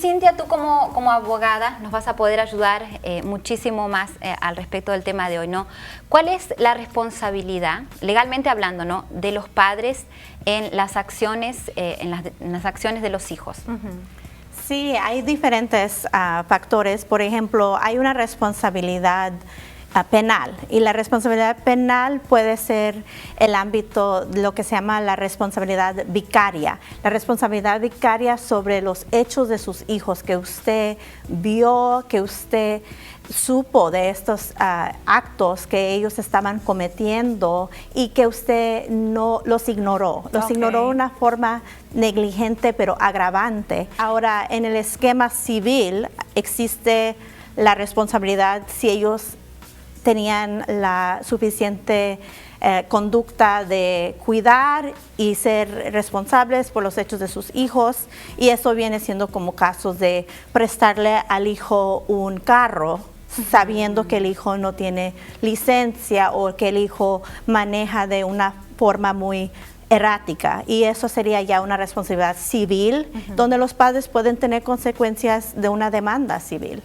Cintia, tú como abogada nos vas a poder ayudar muchísimo más al respecto del tema de hoy, ¿no? ¿Cuál es la responsabilidad, legalmente hablando, ¿no?, de los padres en las acciones, en las acciones de los hijos? Sí, hay diferentes factores. Por ejemplo, hay una responsabilidad penal, y la responsabilidad penal puede ser el ámbito de lo que se llama la responsabilidad vicaria. La responsabilidad vicaria sobre los hechos de sus hijos, que usted vio, que usted supo de estos actos que ellos estaban cometiendo y que usted no los ignoró. Los ignoró de una forma negligente pero agravante. Ahora, en el esquema civil existe la responsabilidad si ellos tenían la suficiente conducta de cuidar y ser responsables por los hechos de sus hijos, y eso viene siendo como casos de prestarle al hijo un carro sabiendo que el hijo no tiene licencia o que el hijo maneja de una forma muy errática, y eso sería ya una responsabilidad civil, donde los padres pueden tener consecuencias de una demanda civil.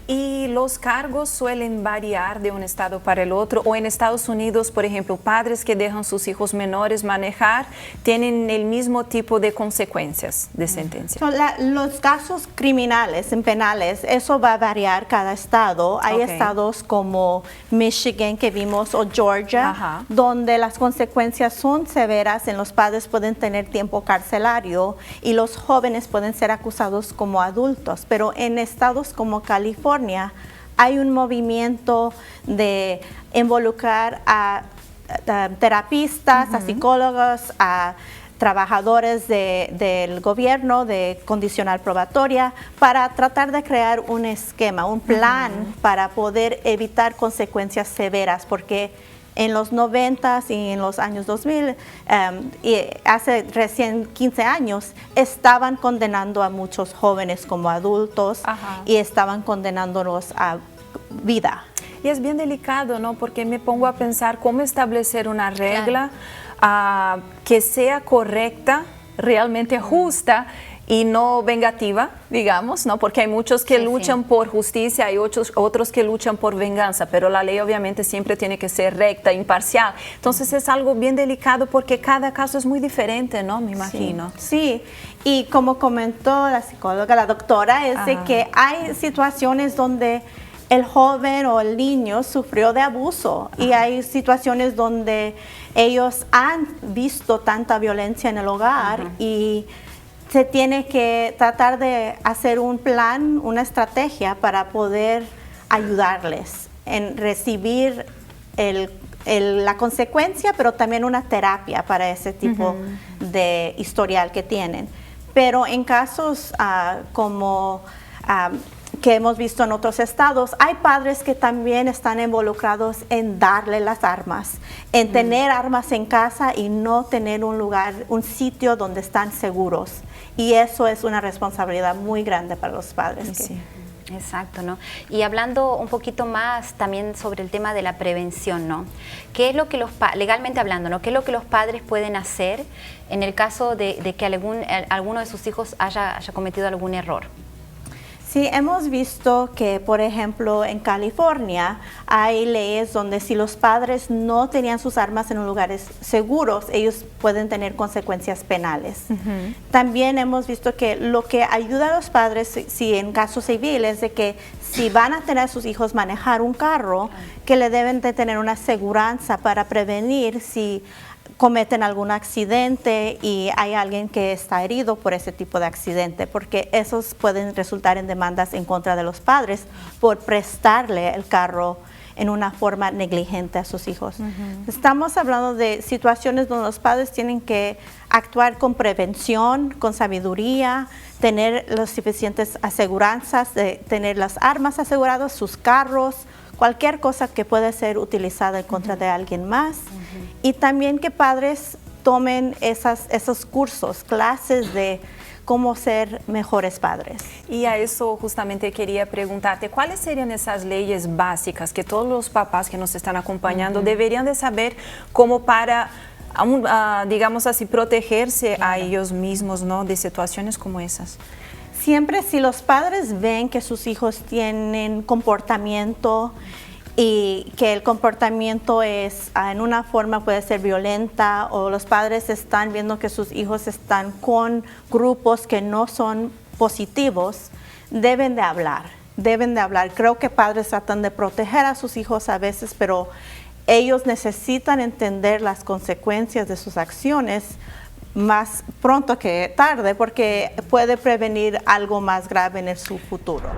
Y los cargos suelen variar de un estado para el otro, o en Estados Unidos, por ejemplo, padres que dejan sus hijos menores manejar tienen el mismo tipo de consecuencias de sentencia. Los casos criminales, en penales, eso va a variar cada estado. Hay estados como Michigan que vimos, o Georgia, donde las consecuencias son severas. En los padres pueden tener tiempo carcelario y los jóvenes pueden ser acusados como adultos, pero en estados como California hay un movimiento de involucrar a terapistas, a psicólogos, a trabajadores del gobierno de condicional probatoria, para tratar de crear un esquema, un plan para poder evitar consecuencias severas, porque en los 90s y en los años 2000, y hace recién 15 años, estaban condenando a muchos jóvenes como adultos y estaban condenándolos a vida. Y es bien delicado, ¿no? Porque me pongo a pensar cómo establecer una regla que sea correcta, realmente justa, y no vengativa, digamos, ¿no? Porque hay muchos que luchan por justicia, hay otros que luchan por venganza, pero la ley obviamente siempre tiene que ser recta, imparcial. Entonces es algo bien delicado porque cada caso es muy diferente, ¿no? Me imagino. Sí, y como comentó la psicóloga, la doctora, es de que hay situaciones donde el joven o el niño sufrió de abuso, y hay situaciones donde ellos han visto tanta violencia en el hogar, y se tiene que tratar de hacer un plan, una estrategia para poder ayudarles en recibir la consecuencia, pero también una terapia para ese tipo de historial que tienen. Pero en casos como que hemos visto en otros estados, hay padres que también están involucrados en darle las armas, en tener armas en casa y no tener un lugar, un sitio donde están seguros. Y eso es una responsabilidad muy grande para los padres. Exacto, ¿no? Y hablando un poquito más también sobre el tema de la prevención, ¿no? ¿Qué es lo que legalmente hablando, ¿no? ¿Qué es lo que los padres pueden hacer en el caso de que alguno de sus hijos haya cometido algún error? Sí, hemos visto que, por ejemplo, en California hay leyes donde si los padres no tenían sus armas en lugares seguros, ellos pueden tener consecuencias penales. También hemos visto que lo que ayuda a los padres, si en casos civiles, es de que si van a tener a sus hijos manejar un carro, que le deben de tener una aseguranza para prevenir si cometen algún accidente y hay alguien que está herido por ese tipo de accidente, porque esos pueden resultar en demandas en contra de los padres por prestarle el carro en una forma negligente a sus hijos. Estamos hablando de situaciones donde los padres tienen que actuar con prevención, con sabiduría, tener las suficientes aseguranzas, de tener las armas aseguradas, sus carros, cualquier cosa que pueda ser utilizada en contra de alguien más. Y también que padres tomen esos cursos, clases de cómo ser mejores padres. Y a eso justamente quería preguntarte, ¿cuáles serían esas leyes básicas que todos los papás que nos están acompañando deberían de saber como para, digamos así, protegerse a ellos mismos, ¿no?, de situaciones como esas? Siempre si los padres ven que sus hijos tienen comportamiento y que el comportamiento es en una forma puede ser violenta, o los padres están viendo que sus hijos están con grupos que no son positivos, deben de hablar. Creo que padres tratan de proteger a sus hijos a veces, pero ellos necesitan entender las consecuencias de sus acciones más pronto que tarde, porque puede prevenir algo más grave en su futuro.